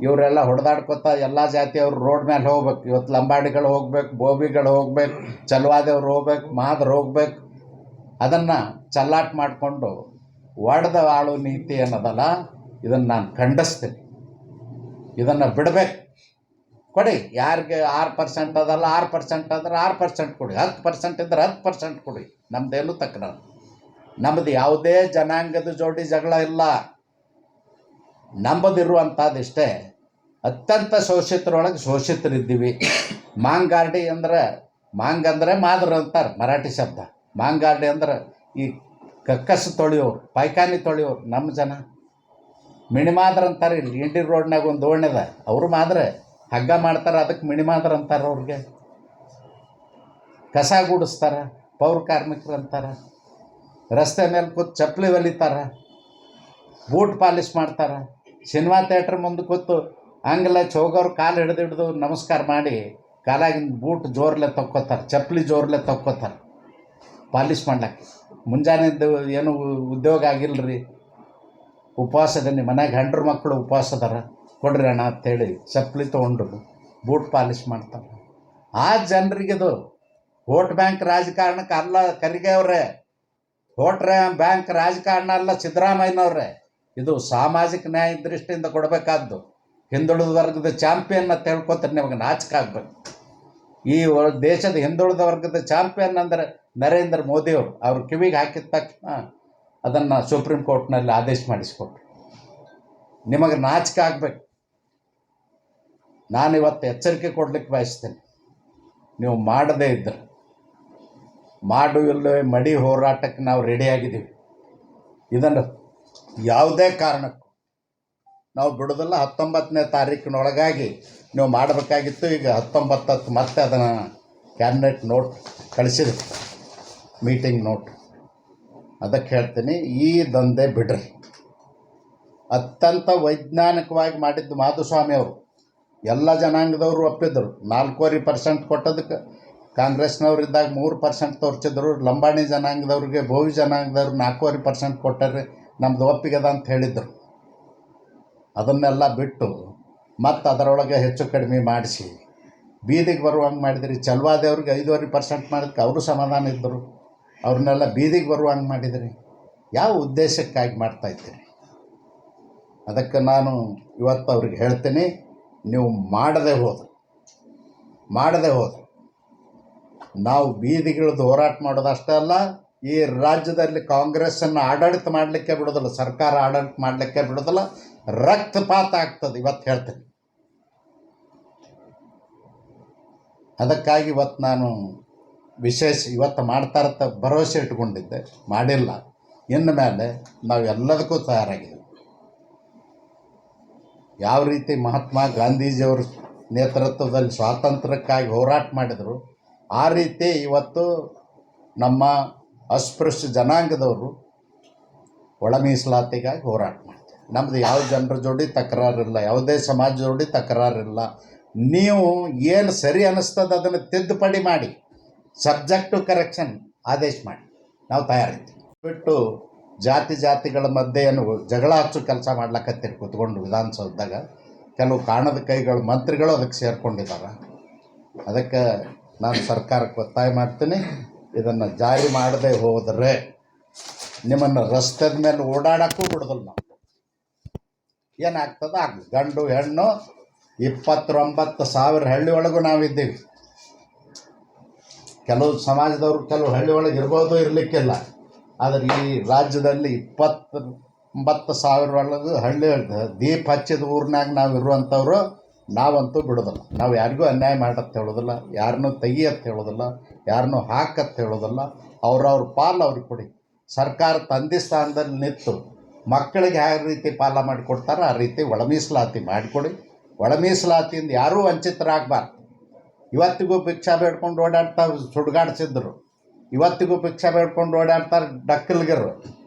ಇವರೆಲ್ಲ ಹೊಡೆದಾಡ್ಕೊತ ಎಲ್ಲ ಜಾತಿಯವರು ರೋಡ್ ಮೇಲೆ ಹೋಗ್ಬೇಕು. ಇವತ್ತು ಲಂಬಾಡಿಗಳು ಹೋಗ್ಬೇಕು, ಬೋಬಿಗಳು ಹೋಗ್ಬೇಕು, ಚಲವಾದವ್ರು ಹೋಗ್ಬೇಕು, ಮಾದ್ರು ಹೋಗ್ಬೇಕು. ಅದನ್ನು ಚಲ್ಲಾಟ ಮಾಡಿಕೊಂಡು ಒಡೆದ ಆಳು ನೀತಿ ಅನ್ನೋದಲ್ಲ, ಇದನ್ನು ನಾನು ಖಂಡಿಸ್ತೀನಿ. ಇದನ್ನು ಬಿಡಬೇಕು. ಕೊಡಿ, ಯಾರಿಗೆ 6% ಅದಲ್ಲ, 6% ಆದರೆ 6% ಕೊಡಿ, 10% ಇದ್ದರೆ 10% ಕೊಡಿ. ನಮ್ಮದೇನು ತಕರಾರು. ನಮ್ಮದು ಯಾವುದೇ ಜನಾಂಗದ ಜೋಡಿ ಜಗಳ ಇಲ್ಲ. ನಂಬದಿರುವಂಥದ್ದಿಷ್ಟೇ, ಅತ್ಯಂತ ಶೋಷಿತರೊಳಗೆ ಶೋಷಿತರಿದ್ದೀವಿ. ಮಾಂಗಾರ್ಡಿ ಅಂದರೆ, ಮಾಂಗ್ ಅಂದರೆ ಮಾದ್ರು ಅಂತಾರೆ ಮರಾಠಿ ಶಬ್ದ. ಮಾಂಗಾರ್ಡಿ ಅಂದ್ರೆ ಈ ಕಕ್ಕಸು ತೊಳೆಯೋರು, ಪಾಯ್ಖಾನೆ ತೊಳೆಯೋರು ನಮ್ಮ ಜನ. ಮಿಣಿಮಾದ್ರ ಅಂತಾರೆ. ಇಲ್ಲಿ ಇಂಡಿ ರೋಡ್ನಾಗ ಒಂದು ಓಣ್ಯದ, ಅವರು ಮಾದ್ರೆ ಹಗ್ಗ ಮಾಡ್ತಾರೆ, ಅದಕ್ಕೆ ಮಿಣಿಮಾದ್ರ ಅಂತಾರೆ. ಅವ್ರಿಗೆ ಕಸ ಗುಡಿಸ್ತಾರೆ, ಪೌರ ಕಾರ್ಮಿಕರು ಅಂತಾರೆ. ರಸ್ತೆ ಮೇಲೆ ಕೂತು ಚಪ್ಪಲಿ ಹೊಲಿತಾರೆ, ಬೂಟ್ ಪಾಲಿಶ್ ಮಾಡ್ತಾರೆ. ಸಿನಿಮಾ ಥಿಯೇಟ್ರ್ ಮುಂದೆ ಕೂತು ಆಂಗ್ಲ ಹೋಗೋರು ಕಾಲು ಹಿಡಿದು ನಮಸ್ಕಾರ ಮಾಡಿ ಕಾಲಾಗಿನ ಬೂಟ್ ಜೋರ್ಲೆ ತಕ್ಕೋತಾರೆ, ಚಪ್ಪಲಿ ಜೋರ್ಲೆ ತಕ್ಕೋತಾರೆ ಪಾಲಿಶ್ ಮಾಡ್ಲಿಕ್ಕೆ. ಮುಂಜಾನೆದ್ದು ಏನು ಉದ್ಯೋಗ ಆಗಿಲ್ಲರಿ, ಉಪವಾಸದಲ್ಲಿ ಮನೆಗೆ ಹೆಂಡ್ರು ಮಕ್ಕಳು ಉಪವಾಸ ಅದಾರ, ಕೊಡ್ರಿ ಅಣ್ಣ ಅಂತೇಳಿ ಚಪ್ಪಲಿ ತೊಗೊಂಡು ಬೂಟ್ ಪಾಲಿಶ್ ಮಾಡ್ತಾರೆ. ಆ ಜನರಿಗಿದು ವೋಟ್ ಬ್ಯಾಂಕ್ ರಾಜಕಾರಣಕ್ಕೆ ಅಲ್ಲ ಖರ್ಗೆ ಅವರೇ. ವೋಟ್ ಬ್ಯಾಂಕ್ ರಾಜಕಾರಣ ಅಲ್ಲ ಸಿದ್ದರಾಮಯ್ಯನವ್ರೆ. ಇದು ಸಾಮಾಜಿಕ ನ್ಯಾಯ ದೃಷ್ಟಿಯಿಂದ ಕೊಡಬೇಕಾದ್ದು. ಹಿಂದುಳಿದ ವರ್ಗದ ಚಾಂಪಿಯನ್ ಅಂತ ಹೇಳ್ಕೊತಾರೆ. ನಿಮಗೆ ನಾಚಿಕೆ ಆಗ್ಬೇಕು. ಈ ದೇಶದ ಹಿಂದುಳಿದ ವರ್ಗದ ಚಾಂಪಿಯನ್ ಅಂದರೆ ನರೇಂದ್ರ ಮೋದಿಯವರು. ಅವ್ರ ಕಿವಿಗೆ ಹಾಕಿದ ತಕ್ಷಣ ಅದನ್ನು ಸುಪ್ರೀಂ ಕೋರ್ಟ್ನಲ್ಲಿ ಆದೇಶ ಮಾಡಿಸ್ಕೊಟ್ರು. ನಿಮಗೆ ನಾಚಿಕೆ ಆಗಬೇಕು. ನಾನಿವತ್ತು ಎಚ್ಚರಿಕೆ ಕೊಡಲಿಕ್ಕೆ ಬಯಸ್ತೇನೆ. ನೀವು ಮಾಡದೇ ಇದ್ದರೆ, ಮಾಡು ಇಲ್ಲವೇ ಮಡಿ ಹೋರಾಟಕ್ಕೆ ನಾವು ರೆಡಿಯಾಗಿದ್ದೀವಿ. ಇದನ್ನು ಯಾವುದೇ ಕಾರಣಕ್ಕೂ ನಾವು ಬಿಡೋದಿಲ್ಲ. 19ನೇ ತಾರೀಕಿನೊಳಗಾಗಿ ನೀವು ಮಾಡಬೇಕಾಗಿತ್ತು. ಈಗ 19 ಮತ್ತೆ ಅದನ್ನು ಕ್ಯಾಬಿನೆಟ್ ನೋಟ್ ಕಳಿಸಿದೆ, ಮೀಟಿಂಗ್ ನೋಟ್. ಅದಕ್ಕೆ ಹೇಳ್ತೀನಿ, ಈ ದಂಧೆ ಬಿಡ್ರಿ. ಅತ್ಯಂತ ವೈಜ್ಞಾನಿಕವಾಗಿ ಮಾಡಿದ್ದು ಮಾಧುಸ್ವಾಮಿ ಅವರು. ಎಲ್ಲ ಜನಾಂಗದವರು ಒಪ್ಪಿದ್ದರು. 4.25% ಕೊಟ್ಟೋದಕ್ಕೆ ಕಾಂಗ್ರೆಸ್ನವ್ರು ಇದ್ದಾಗ 3% ತೋರಿಸಿದ್ರು. ಲಂಬಾಣಿ ಜನಾಂಗದವ್ರಿಗೆ, ಬೋವಿ ಜನಾಂಗದವ್ರು 4.25% ಕೊಟ್ಟರೆ ನಮ್ಮದು ಒಪ್ಪಿಗೆದ ಅಂತ ಹೇಳಿದರು. ಅದನ್ನೆಲ್ಲ ಬಿಟ್ಟು ಮತ್ತು ಅದರೊಳಗೆ ಹೆಚ್ಚು ಕಡಿಮೆ ಮಾಡಿಸಿ ಬೀದಿಗೆ ಬರುವಂಗೆ ಮಾಡಿದ್ರಿ. ಚಲ್ವಾದೇವ್ರಿಗೆ 5.25% ಮಾಡೋದಕ್ಕೆ ಅವರು ಸಮಾಧಾನ ಇದ್ದರು. ಅವ್ರನ್ನೆಲ್ಲ ಬೀದಿಗೆ ಬರುವಂಗೆ ಮಾಡಿದ್ರಿ. ಯಾವ ಉದ್ದೇಶಕ್ಕಾಗಿ ಮಾಡ್ತಾಯಿದ್ದೀರಿ? ಅದಕ್ಕೆ ನಾನು ಇವತ್ತು ಅವ್ರಿಗೆ ಹೇಳ್ತೀನಿ, ನೀವು ಮಾಡದೆ ಹೋದ್ರೆ ನಾವು ಬೀದಿಗಿಳಿದು ಹೋರಾಟ ಮಾಡೋದಷ್ಟೇ ಅಲ್ಲ, ಈ ರಾಜ್ಯದಲ್ಲಿ ಕಾಂಗ್ರೆಸ್ಸನ್ನು ಆಡಳಿತ ಮಾಡಲಿಕ್ಕೆ ಬಿಡೋದಿಲ್ಲ, ಸರ್ಕಾರ ಆಡಳಿತ ಮಾಡಲಿಕ್ಕೆ ಬಿಡೋದಿಲ್ಲ. ರಕ್ತಪಾತ ಆಗ್ತದೆ ಇವತ್ತು ಹೇಳ್ತೀನಿ. ಅದಕ್ಕಾಗಿ ಇವತ್ತು ನಾನು ವಿಶೇಷ ಇವತ್ತು ಮಾಡ್ತಾರಂತ ಭರವಸೆ ಇಟ್ಕೊಂಡಿದ್ದೆ, ಮಾಡಿಲ್ಲ. ಇನ್ನು ಮೇಲೆ ನಾವು ಎಲ್ಲದಕ್ಕೂ ತಯಾರಾಗಿದ್ದೀವಿ. ಯಾವ ರೀತಿ ಮಹಾತ್ಮ ಗಾಂಧೀಜಿಯವರು ನೇತೃತ್ವದಲ್ಲಿ ಸ್ವಾತಂತ್ರ್ಯಕ್ಕಾಗಿ ಹೋರಾಟ ಮಾಡಿದರು, ಆ ರೀತಿ ಇವತ್ತು ನಮ್ಮ ಅಸ್ಪೃಶ್ಯ ಜನಾಂಗದವರು ಒಳ ಮೀಸಲಾತಿಗಾಗಿ ಹೋರಾಟ ಮಾಡ್ತಾರೆ. ನಮ್ಮದು ಯಾವ ಜನರ ಜೋಡಿ ತಕರಾರಿಲ್ಲ, ಯಾವುದೇ ಸಮಾಜ ಜೋಡಿ ತಕರಾರಿಲ್ಲ. ನೀವು ಏನು ಸರಿ ಅನ್ನಿಸ್ತದೆ ಅದನ್ನು ತಿದ್ದುಪಡಿ ಮಾಡಿ, ಸಬ್ಜೆಕ್ಟು ಕರೆಕ್ಷನ್ ಆದೇಶ ಮಾಡಿ, ನಾವು ತಯಾರಿದ್ದೀವಿ. ಬಿಟ್ಟು ಜಾತಿಗಳ ಮಧ್ಯೆ ಏನು ಜಗಳ ಹಚ್ಚು ಕೆಲಸ ಮಾಡ್ಲಕತ್ತೀರಿ ಕೂತ್ಕೊಂಡು ವಿಧಾನಸೌಧದಾಗ. ಕೆಲವು ಕಾಣದ ಕೈಗಳು ಮಂತ್ರಿಗಳು ಅದಕ್ಕೆ ಸೇರ್ಕೊಂಡಿದ್ದಾರೆ. ಅದಕ್ಕೆ ನಾನು ಸರ್ಕಾರಕ್ಕೆ ಒತ್ತಾಯ ಮಾಡ್ತೀನಿ, ಇದನ್ನು ಜಾರಿ ಮಾಡದೆ ಹೋದರೆ ನಿಮ್ಮನ್ನು ರಸ್ತೆದ ಮೇಲೆ ಓಡಾಡೋಕ್ಕೂ ಬಿಡೋದಿಲ್ಲ ನಾವು. ಏನಾಗ್ತದೆ ಆಗಲಿ. ಗಂಡು ಹೆಣ್ಣು 29,000 ಹಳ್ಳಿ ಒಳಗೂ ನಾವಿದ್ದೀವಿ. ಕೆಲವು ಸಮಾಜದವರು ಕೆಲವು ಹಳ್ಳಿ ಒಳಗೆ ಇರ್ಬೋದು, ಇರಲಿಕ್ಕಿಲ್ಲ. ಆದರೆ ಈ ರಾಜ್ಯದಲ್ಲಿ 29,000 ಒಳಗೆ ಹಳ್ಳಿ ದೀಪ ಹಚ್ಚಿದ ಊರಿನಾಗ ನಾವು ಇರುವಂಥವ್ರು ನಾವಂತೂ ಬಿಡೋದಿಲ್ಲ. ನಾವು ಯಾರಿಗೂ ಅನ್ಯಾಯ ಮಾಡತ್ತೆ ಹೇಳೋದಿಲ್ಲ, ಯಾರನ್ನೂ ತೆಗಿಯತ್ತೆ ಹೇಳೋದಿಲ್ಲ, ಯಾರನ್ನೂ ಹಾಕತ್ತೆ ಹೇಳೋದಿಲ್ಲ. ಅವ್ರವ್ರ ಪಾಲು ಅವ್ರಿಗೆ ಕೊಡಿ. ಸರ್ಕಾರ ತಂದೆ ಸ್ಥಾನದಲ್ಲಿ ನಿಂತು ಮಕ್ಕಳಿಗೆ ಯಾವ ರೀತಿ ಪಾಲ ಮಾಡಿಕೊಡ್ತಾರೋ ಆ ರೀತಿ ಒಳ ಮೀಸಲಾತಿ ಮಾಡಿಕೊಡಿ. ಒಳ ಮೀಸಲಾತಿಯಿಂದ ಯಾರೂ ವಂಚಿತರಾಗಬಾರ್ದು. ಇವತ್ತಿಗೂ ಭಿಕ್ಷಾ ಬೇಡ್ಕೊಂಡು ಓಡಾಡ್ತಾ ಸುಡ್ಗಾಡ್ಸಿದ್ರು, ಇವತ್ತಿಗೂ ಭಿಕ್ಷಾ ಬೇಡ್ಕೊಂಡು ಓಡಾಡ್ತಾರೆ ಡಕ್ಕಲ್ಗಿರು.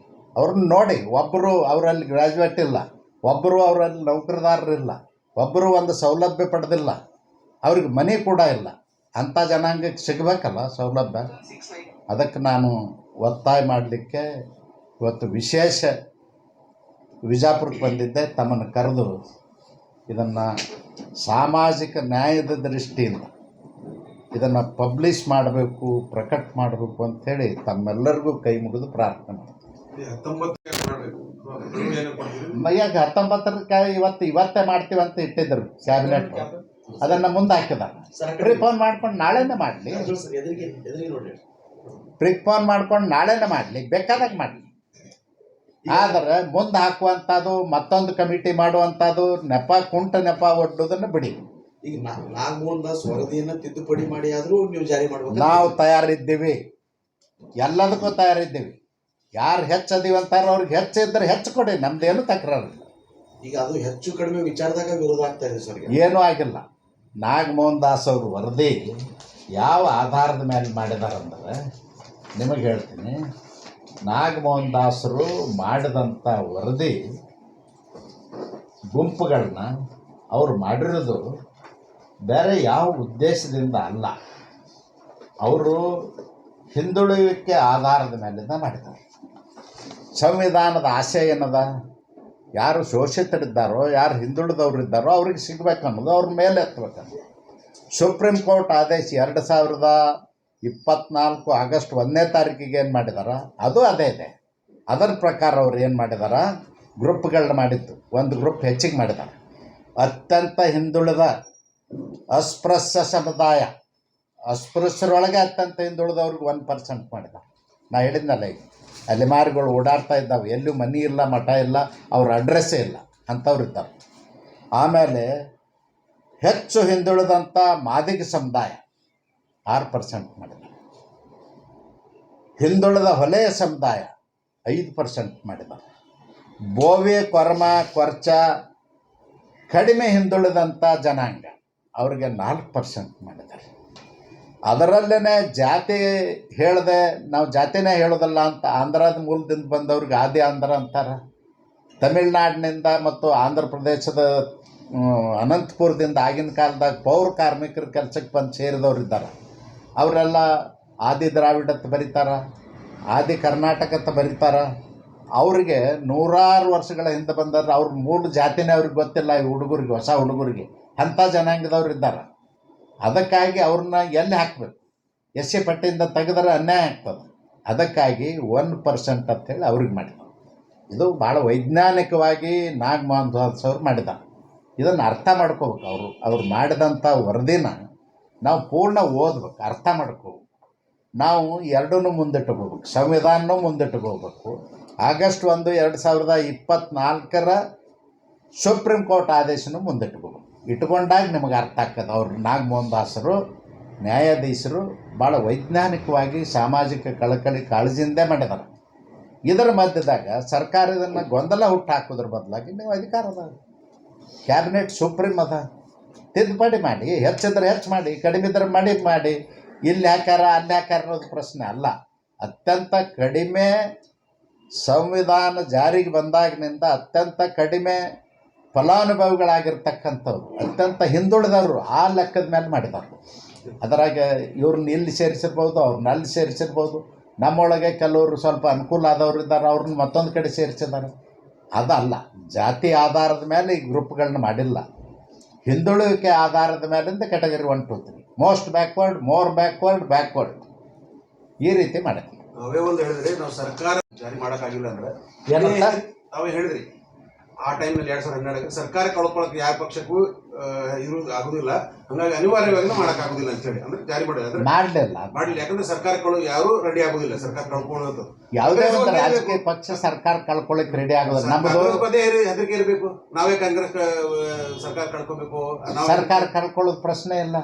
ಅವ್ರನ್ನ ನೋಡಿ, ಒಬ್ಬರು ಅವರಲ್ಲಿ ಗ್ರ್ಯಾಜುಯೇಟ್ ಇಲ್ಲ, ಒಬ್ಬರು ಅವರಲ್ಲಿ ನೌಕರದಾರರಿಲ್ಲ, ಒಬ್ಬರು ಒಂದು ಸೌಲಭ್ಯ ಪಡೆದಿಲ್ಲ, ಅವ್ರಿಗೆ ಮನೆ ಕೂಡ ಇಲ್ಲ. ಅಂಥ ಜನಾಂಗಕ್ಕೆ ಸಿಗಬೇಕಲ್ಲ ಸೌಲಭ್ಯ. ಅದಕ್ಕೆ ನಾನು ಒತ್ತಾಯ ಮಾಡಲಿಕ್ಕೆ ಇವತ್ತು ವಿಶೇಷ ವಿಜಾಪುರಕ್ಕೆ ಬಂದಿದ್ದೆ. ತಮ್ಮನ್ನು ಕರೆದು ಇದನ್ನು ಸಾಮಾಜಿಕ ನ್ಯಾಯದ ದೃಷ್ಟಿಯಿಂದ ಇದನ್ನು ಪಬ್ಲಿಷ್ ಮಾಡಬೇಕು, ಪ್ರಕಟ ಮಾಡಬೇಕು ಅಂಥೇಳಿ ತಮ್ಮೆಲ್ಲರಿಗೂ ಕೈ ಮುಗಿದು ಪ್ರಾರ್ಥನೆ ಮಾಡ್ತೀನಿ. ಈಗ 19ಕ್ಕೆ ಇವತ್ತೇ ಮಾಡ್ತೀವಿ ಅಂತ ಇಟ್ಟಿದ್ರು ಕ್ಯಾಬಿನೆಟ್. ಅದನ್ನು ಮುಂದೆ ಹಾಕಿದ್ದಾರೆ. ಪ್ರಿಫೋನ್ ಮಾಡ್ಕೊಂಡು ನಾಳೆನೇ ಮಾಡಲಿ, ಪ್ರಿಫೋನ್ ಮಾಡ್ಕೊಂಡು ನಾಳೆನೇ ಮಾಡಲಿ, ಬೇಕಾದಾಗ ಮಾಡಲಿ. ಆದರೆ ಮುಂದೆ ಹಾಕುವಂಥದ್ದು, ಮತ್ತೊಂದು ಕಮಿಟಿ ಮಾಡುವಂಥದ್ದು, ಕುಂಟ ನೆಪ ಒಡ್ಡೋದನ್ನು ಬಿಡಿ. ಈಗ ನಾಗಮೋಹನ್ ದಾಸ್ ವರದಿಯನ್ನು ತಿದ್ದುಪಡಿ ಮಾಡಿ ಆದರೂ ನೀವು ಜಾರಿ ಮಾಡಬೇಕು. ನಾವು ತಯಾರಿದ್ದೀವಿ, ಎಲ್ಲದಕ್ಕೂ ತಯಾರಿದ್ದೀವಿ. ಯಾರು ಹೆಚ್ಚದೀವಿ ಅಂತಾರೋ ಅವ್ರಿಗೆ ಹೆಚ್ಚಿದ್ರೆ ಹೆಚ್ಚು ಕೊಡಿ, ನಮ್ದೇನು ತಕರಾರಿಲ್ಲ. ಈಗ ಅದು ಹೆಚ್ಚು ಕಡಿಮೆ ವಿಚಾರದಾಗ ವಿರೋಧ ಆಗ್ತಾ ಇದೆ ಸರ್. ಏನೂ ಆಗಿಲ್ಲ. ನಾಗಮೋಹನ್ ದಾಸ್ ಅವರು ವರದಿ ಯಾವ ಆಧಾರದ ಮೇಲೆ ಮಾಡಿದಾರಂದ್ರೆ ನಿಮಗೆ ಹೇಳ್ತೀನಿ. ನಾಗಮೋಹನ್ ದಾಸರು ಮಾಡಿದಂಥ ವರದಿ ಗುಂಪುಗಳನ್ನ ಅವರು ಮಾಡಿರೋದು ಬೇರೆ ಯಾವ ಉದ್ದೇಶದಿಂದ ಅಲ್ಲ. ಅವರು ಹಿಂದುಳಿಯುವಿಕೆ ಆಧಾರದ ಮೇಲಿಂದ ಮಾಡಿದ್ದಾರೆ. ಸಂವಿಧಾನದ ಆಶಯ ಏನದ? ಯಾರು ಶೋಷಿತರಿದ್ದಾರೋ, ಯಾರು ಹಿಂದುಳಿದವರಿದ್ದಾರೋ ಅವ್ರಿಗೆ ಸಿಗಬೇಕು ಅನ್ನೋದು ಅವ್ರ ಮೇಲೆ ಎತ್ತಬೇಕಂತ ಸುಪ್ರೀಂ ಕೋರ್ಟ್ ಆದೇಶ 2024 ಆಗಸ್ಟ್ 1ನೇ ತಾರೀಕಿಗೆ ಏನು ಮಾಡಿದಾರ ಅದು ಅದೇ ಇದೆ. ಅದರ ಪ್ರಕಾರ ಅವ್ರು ಏನು ಮಾಡಿದಾರ, ಗ್ರೂಪ್ಗಳನ್ನ ಮಾಡಿತ್ತು. ಒಂದು ಗ್ರೂಪ್ ಹೆಚ್ಚಿಗೆ ಮಾಡಿದ್ದಾರೆ. ಅತ್ಯಂತ ಹಿಂದುಳಿದ ಅಸ್ಪೃಶ್ಯ ಸಮುದಾಯ, ಅಸ್ಪೃಶ್ಯರೊಳಗೆ ಅತ್ಯಂತ ಹಿಂದುಳಿದವ್ರಿಗೆ 1% ಮಾಡಿದ್ದಾರೆ. ನಾ ಹೇಳಿದ್ನಲ್ಲ, ಈಗ ಅಲೆಮಾರಿಗಳು ಓಡಾಡ್ತಾ ಇದ್ದಾವೆ, ಎಲ್ಲೂ ಮನೆ ಇಲ್ಲ, ಮಠ ಇಲ್ಲ, ಅವ್ರ ಅಡ್ರೆಸ್ಸೇ ಇಲ್ಲ, ಅಂಥವ್ರು ಇದ್ದಾರೆ. ಆಮೇಲೆ ಹೆಚ್ಚು ಹಿಂದುಳಿದಂಥ ಮಾದಿಗ ಸಮುದಾಯ 6% ಮಾಡಿದ್ದಾರೆ. ಹಿಂದುಳಿದ ಹೊಲೆಯ ಸಮುದಾಯ 5% ಮಾಡಿದ್ದಾರೆ. ಬೋವಿ ಕೊರಮ ಕೊರ್ಚ ಕಡಿಮೆ ಹಿಂದುಳಿದಂಥ ಜನಾಂಗ ಅವ್ರಿಗೆ 4% ಮಾಡಿದ್ದಾರೆ. ಅದರಲ್ಲೇ ಜಾತಿ ಹೇಳಿದೆ, ನಾವು ಜಾತಿನೇ ಹೇಳೋದಲ್ಲ ಅಂತ ಆಂಧ್ರದ ಮೂಲದಿಂದ ಬಂದವ್ರಿಗೆ ಆದಿ ಆಂಧ್ರ ಅಂತಾರೆ. ತಮಿಳ್ನಾಡಿನಿಂದ ಮತ್ತು ಆಂಧ್ರ ಪ್ರದೇಶದ ಅನಂತಪುರದಿಂದ ಆಗಿನ ಕಾಲದಾಗ ಪೌರ ಕಾರ್ಮಿಕರ ಕೆಲಸಕ್ಕೆ ಬಂದು ಸೇರಿದವ್ರು ಇದ್ದಾರೆ. ಅವರೆಲ್ಲ ಆದಿ ದ್ರಾವಿಡತ್ ಬರೀತಾರೆ, ಆದಿ ಕರ್ನಾಟಕತ್ತ ಬರೀತಾರೆ. ಅವ್ರಿಗೆ ನೂರಾರು ವರ್ಷಗಳ ಹಿಂದೆ ಬಂದರೆ ಅವ್ರ ಮೂಲ ಜಾತಿನೇ ಅವ್ರಿಗೆ ಗೊತ್ತಿಲ್ಲ. ಈ ಹುಡುಗರಿಗೆ, ಹೊಸ ಹುಡುಗರಿಗೆ ಅಂಥ ಜನಾಂಗದವ್ರು ಇದ್ದಾರೆ. ಅದಕ್ಕಾಗಿ ಅವ್ರನ್ನ ಎಲ್ಲಿ ಹಾಕಬೇಕು? SC ಪಟ್ಟಿಯಿಂದ ತೆಗೆದ್ರೆ ಅನ್ಯಾಯ ಆಗ್ತದೆ. ಅದಕ್ಕಾಗಿ 1% ಅಂಥೇಳಿ ಅವ್ರಿಗೆ ಮಾಡಿದ್ದಾರೆ. ಇದು ಭಾಳ ವೈಜ್ಞಾನಿಕವಾಗಿ ನಾಗಮೋಹನ್ ದಾಸ್ ಅವ್ರು ಮಾಡಿದ್ದಾರೆ. ಇದನ್ನು ಅರ್ಥ ಮಾಡ್ಕೋಬೇಕು. ಅವ್ರು ಮಾಡಿದಂಥ ವರದಿನ ನಾವು ಪೂರ್ಣ ಓದ್ಬೇಕು, ಅರ್ಥ ಮಾಡ್ಕೋಬೇಕು. ನಾವು ಎರಡನ್ನೂ ಮುಂದಿಟ್ಟುಕೋಬೇಕು, ಸಂವಿಧಾನನೂ ಮುಂದಿಟ್ಟುಕೋಬೇಕು. ಆಗಸ್ಟ್ 1, 2024 ಸುಪ್ರೀಂ ಕೋರ್ಟ್ ಆದೇಶನೂ ಮುಂದಿಟ್ಕೋಬೇಕು. ಇಟ್ಕೊಂಡಾಗ ನಿಮಗೆ ಅರ್ಥ ಆಗ್ತದೆ. ಅವ್ರು ನಾಗಮೋಹನ್ ದಾಸರು ನ್ಯಾಯಾಧೀಶರು ಭಾಳ ವೈಜ್ಞಾನಿಕವಾಗಿ ಸಾಮಾಜಿಕ ಕಳಕಳಿ ಕಾಳಜಿಯಿಂದೇ ಮಾಡಿದ್ದಾರೆ. ಇದರ ಮಧ್ಯದಾಗ ಸರ್ಕಾರ ಇದನ್ನು ಗೊಂದಲ ಹುಟ್ಟು ಹಾಕೋದ್ರ ಬದಲಾಗಿ ನೀವು ಅಧಿಕಾರ ಅದ, ಕ್ಯಾಬಿನೆಟ್ ಸುಪ್ರೀಂ ಅದ, ತಿದ್ದುಪಡಿ ಮಾಡಿ, ಹೆಚ್ಚಿದ್ರೆ ಹೆಚ್ಚು ಮಾಡಿ, ಕಡಿಮೆ ಇದ್ರೆ ಮಾಡಿ. ಇಲ್ಲಿ ಹಾಕಾರ ಅಲ್ಲಿ ಹಾಕಾರ ಅನ್ನೋದು ಪ್ರಶ್ನೆ ಅಲ್ಲ. ಅತ್ಯಂತ ಕಡಿಮೆ ಸಂವಿಧಾನ ಜಾರಿಗೆ ಬಂದಾಗಿನಿಂದ ಅತ್ಯಂತ ಕಡಿಮೆ ಫಲಾನುಭವಿಗಳಾಗಿರ್ತಕ್ಕಂಥವ್ರು, ಅತ್ಯಂತ ಹಿಂದುಳಿದವರು ಆ ಲೆಕ್ಕದ ಮೇಲೆ ಮಾಡಿದ್ದಾರೆ. ಅದರಾಗ ಇವ್ರನ್ನ ಇಲ್ಲಿ ಸೇರಿಸಿರ್ಬೋದು, ಅವ್ರನ್ನ ಅಲ್ಲಿ ಸೇರಿಸಿರ್ಬೋದು. ನಮ್ಮೊಳಗೆ ಕೆಲವರು ಸ್ವಲ್ಪ ಅನುಕೂಲ ಆದವ್ರು ಇದ್ದಾರೆ, ಅವ್ರನ್ನ ಮತ್ತೊಂದು ಕಡೆ ಸೇರಿಸಿದ್ದಾರೆ. ಅದಲ್ಲ, ಜಾತಿ ಆಧಾರದ ಮೇಲೆ ಈ ಗ್ರೂಪ್ಗಳನ್ನ ಮಾಡಿಲ್ಲ. ಹಿಂದುಳುವಿಕೆ ಆಧಾರದ ಮೇಲಿಂದ category 1, 2, 3 most backward, more backward ಈ ರೀತಿ ಮಾಡಿದ್ವಿ. ನಾವೇ ಒಂದು ಹೇಳಿದ್ರಿ, ನಾವು ಸರ್ಕಾರ ಜಾರಿ ಮಾಡೋಕ್ಕಾಗಿಲ್ಲ ಅಂದ್ರೆ ಏನಂತ ತಾವೇ ಹೇಳಿದ್ರಿ. ಆ ಟೈಮ್ನಲ್ಲಿ 2012 ಸರ್ಕಾರ ಕಳ್ಕೊಳ್ಳೋಕೆ ಯಾವ ಪಕ್ಷಕ್ಕೂ ಇರೋದು ಆಗೋದಿಲ್ಲ, ಹಂಗಾಗಿ ಅನಿವಾರ್ಯವಾಗಿ ಮಾಡೋಕ್ಕಾಗೋದಿಲ್ಲ ಅಂತ ಹೇಳಿ ಅಂದ್ರೆ ಜಾರಿ ಮಾಡಲಿಲ್ಲ. ಯಾಕಂದ್ರೆ ಸರ್ಕಾರಗಳು ಯಾರು ರೆಡಿ ಆಗೋದಿಲ್ಲ ಸರ್ಕಾರ ಕಳ್ಕೊಳ್ಳೋದು. ಯಾವುದೇ ಒಂದು ರಾಜಕೀಯ ಪಕ್ಷ ಸರ್ಕಾರ ಕಳ್ಕೊಳ್ಳಿಕ್ಕೆ ರೆಡಿ ಆಗೋದಿಲ್ಲ. ನಮ್ಮದು ಹೆದರಿಕೆ ಇರಬೇಕು, ನಾವೇ ಕಾಂಗ್ರೆಸ್ ಸರ್ಕಾರ ಕಳ್ಕೋಬೇಕು. ಸರ್ಕಾರ ಕಳ್ಕೊಳ್ಳೋದು ಪ್ರಶ್ನೆ ಇಲ್ಲ.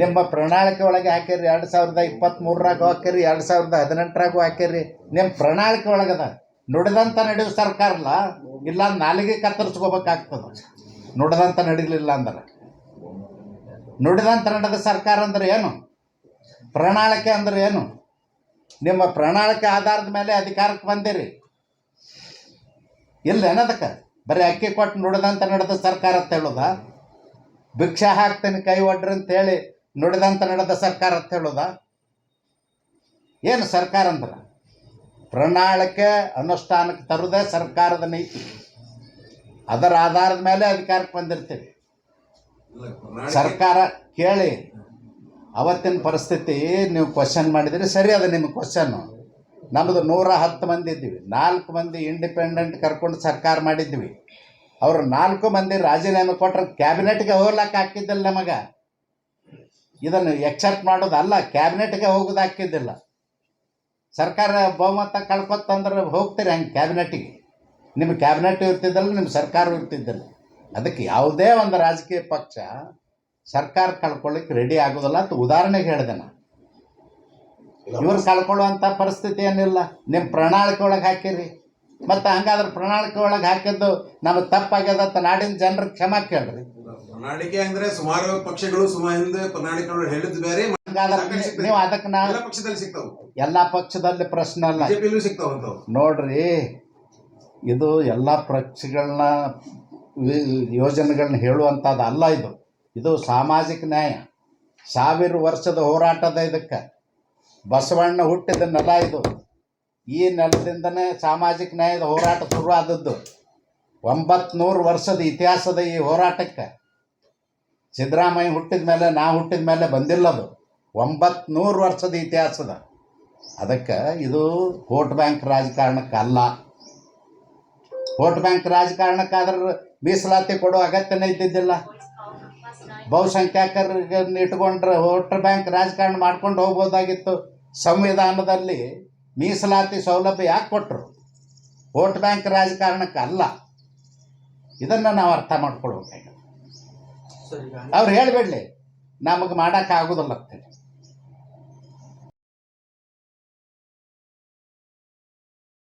ನಿಮ್ಮ ಪ್ರಣಾಳಿಕೆ ಒಳಗೆ ಹಾಕಿರಿ 2023 ಹಾಕಿರಿ, 2018 ಹಾಕಿರಿ. ನಿಮ್ಮ ಪ್ರಣಾಳಿಕೆ ಒಳಗದ ನುಡಿದಂತ ನಡೆಯುವ ಸರ್ಕಾರ ಇಲ್ಲ, ನಾಲಿಗೆ ಕತ್ತರಿಸ್ಕೋಬೇಕಾಗ್ತದೆ. ನುಡಿದಂತ ನಡೀಲಿಲ್ಲ ಅಂದ್ರೆ ನುಡಿದಂತ ನಡೆದ ಸರ್ಕಾರ ಅಂದ್ರೆ ಏನು? ಪ್ರಣಾಳಿಕೆ ಅಂದ್ರೆ ಏನು? ನಿಮ್ಮ ಪ್ರಣಾಳಿಕೆ ಆಧಾರದ ಮೇಲೆ ಅಧಿಕಾರಕ್ಕೆ ಬಂದಿರಿ ಇಲ್ಲ ಏನದಕ್ಕೆ? ಬರೀ ಅಕ್ಕಿ ಕೊಟ್ಟು ನುಡಿದಂತ ನಡೆದ ಸರ್ಕಾರ ಅಂತ ಹೇಳೋದ? ಭಿಕ್ಷೆ ಹಾಕ್ತೀನಿ ಕೈ ಒಡ್ರಿ ಅಂತೇಳಿ ನುಡಿದಂತ ನಡೆದ ಸರ್ಕಾರ ಅಂತ ಹೇಳೋದ? ಏನು ಸರ್ಕಾರ ಅಂದ್ರೆ? ಪ್ರಣಾಳಿಕೆ ಅನುಷ್ಠಾನಕ್ಕೆ ತರುವುದೇ ಸರ್ಕಾರದ ನೀತಿ. ಅದರ ಆಧಾರದ ಮೇಲೆ ಅಧಿಕಾರಕ್ಕೆ ಬಂದಿರ್ತೀವಿ. ಸರ್ಕಾರ ಕೇಳಿ, ಅವತ್ತಿನ ಪರಿಸ್ಥಿತಿ ನೀವು ಕ್ವಶನ್ ಮಾಡಿದಿರಿ, ಸರಿ ಅದ ನಿಮ್ಮ ಕ್ವಶನ್ನು. ನಮ್ಮದು 110 ಮಂದಿ ಇದ್ದೀವಿ, 4 ಮಂದಿ ಇಂಡಿಪೆಂಡೆಂಟ್ ಕರ್ಕೊಂಡು ಸರ್ಕಾರ ಮಾಡಿದ್ವಿ. ಅವರು 4 ಮಂದಿ ರಾಜೀನಾಮೆ ಕೊಟ್ಟರೆ ಕ್ಯಾಬಿನೆಟ್ಗೆ ಹೋಗ್ಲಿಕ್ಕೆ ಹಾಕಿದ್ದಿಲ್ಲ ನಮಗೆ. ಇದನ್ನು ಎಕ್ಸೆಪ್ಟ್ ಮಾಡೋದಲ್ಲ, ಕ್ಯಾಬಿನೆಟ್ಗೆ ಹೋಗೋದು ಹಾಕಿದ್ದಿಲ್ಲ. ಸರ್ಕಾರ ಬಹುಮತ ಕಳ್ಕೊತಂದ್ರೆ ಹೋಗ್ತೀರಿ ಹಂಗೆ ಕ್ಯಾಬಿನೆಟ್ಟಿಗೆ? ನಿಮ್ಮ ಕ್ಯಾಬಿನೆಟ್ ಇರ್ತಿದ್ದಲ್ಲ, ನಿಮ್ಮ ಸರ್ಕಾರ ಇರ್ತಿದ್ದಿಲ್ಲ. ಅದಕ್ಕೆ ಯಾವುದೇ ಒಂದು ರಾಜಕೀಯ ಪಕ್ಷ ಸರ್ಕಾರ ಕಳ್ಕೊಳ್ಳಿಕ್ಕೆ ರೆಡಿ ಆಗೋದಿಲ್ಲ ಅಂತ ಉದಾಹರಣೆಗೆ ಹೇಳಿದೆ ನಾನು. ಇವ್ರು ಕಳ್ಕೊಳ್ಳುವಂಥ ಪರಿಸ್ಥಿತಿ ಏನಿಲ್ಲ. ನಿಮ್ಮ ಪ್ರಣಾಳಿಕೆ ಒಳಗೆ ಹಾಕಿರಿ. ಮತ್ತು ಹಂಗಾದ್ರೆ ಪ್ರಣಾಳಿಕೆ ಒಳಗೆ ಹಾಕಿದ್ದು ನಮಗೆ ತಪ್ಪಾಗ್ಯದ ಅಂತ ನಾಡಿನ ಜನರಿಗೆ ಕ್ಷಮಾ ಕೇಳ್ರಿ. ಪ್ರಣಾಳಿಕೆ ಅಂದ್ರೆ ಸುಮಾರು ಪಕ್ಷಗಳು ಸುಮಾರು ಪ್ರಣಾಳಿಕೆಗಳು ಹೇಳಿದ್ ಬೇರೆ. ನೀವು ಅದಕ್ಕೆ ನಾವು ಪಕ್ಷದಲ್ಲಿ ಸಿಗ್ತಾವ, ಎಲ್ಲ ಪಕ್ಷದಲ್ಲಿ ಪ್ರಶ್ನೆ ಅಲ್ಲ ಸಿಗ್ತಾವ. ನೋಡ್ರಿ, ಇದು ಎಲ್ಲ ಪಕ್ಷಗಳನ್ನ ಯೋಜನೆಗಳನ್ನ ಹೇಳುವಂಥದ್ದು ಅಲ್ಲ. ಇದು ಸಾಮಾಜಿಕ ನ್ಯಾಯ. 1000 ವರ್ಷದ ಹೋರಾಟದ ಇದಕ್ಕೆ. ಬಸವಣ್ಣ ಹುಟ್ಟಿದ ನೆಲ ಇದು. ಈ ನೆಲದಿಂದನೇ ಸಾಮಾಜಿಕ ನ್ಯಾಯದ ಹೋರಾಟ ಶುರು ಆದದ್ದು. 900 ವರ್ಷದ ಇತಿಹಾಸದ ಈ ಹೋರಾಟಕ್ಕೆ ಸಿದ್ದರಾಮಯ್ಯ ಹುಟ್ಟಿದ ಮೇಲೆ, ನಾ ಹುಟ್ಟಿದ ಮೇಲೆ ಬಂದಿಲ್ಲದು. 900 ವರ್ಷದ ಇತಿಹಾಸದ. ಅದಕ್ಕೆ ಇದು ವೋಟ್ ಬ್ಯಾಂಕ್ ರಾಜಕಾರಣಕ್ಕಲ್ಲ. ವೋಟ್ ಬ್ಯಾಂಕ್ ರಾಜಕಾರಣಕ್ಕಾದ್ರೆ ಮೀಸಲಾತಿ ಕೊಡೋ ಅಗತ್ಯನೇ ಇದ್ದಿದ್ದಿಲ್ಲ. ಬಹುಸಂಖ್ಯಾತರಿಗೆ ಇಟ್ಕೊಂಡ್ರೆ ವೋಟ್ ಬ್ಯಾಂಕ್ ರಾಜಕಾರಣ ಮಾಡ್ಕೊಂಡು ಹೋಗ್ಬೋದಾಗಿತ್ತು. ಸಂವಿಧಾನದಲ್ಲಿ ಮೀಸಲಾತಿ ಸೌಲಭ್ಯ ಯಾಕೆ ಕೊಟ್ಟರು? ವೋಟ್ ಬ್ಯಾಂಕ್ ರಾಜಕಾರಣಕ್ಕಲ್ಲ. ಇದನ್ನು ನಾವು ಅರ್ಥ ಮಾಡ್ಕೊಳ್ಬೇಕಾಗ. ಅವ್ರು ಹೇಳಿಬಿಡ್ಲಿ, ನಮಗೆ ಮಾಡೋಕ್ಕಾಗೋದಿಲ್ಲ.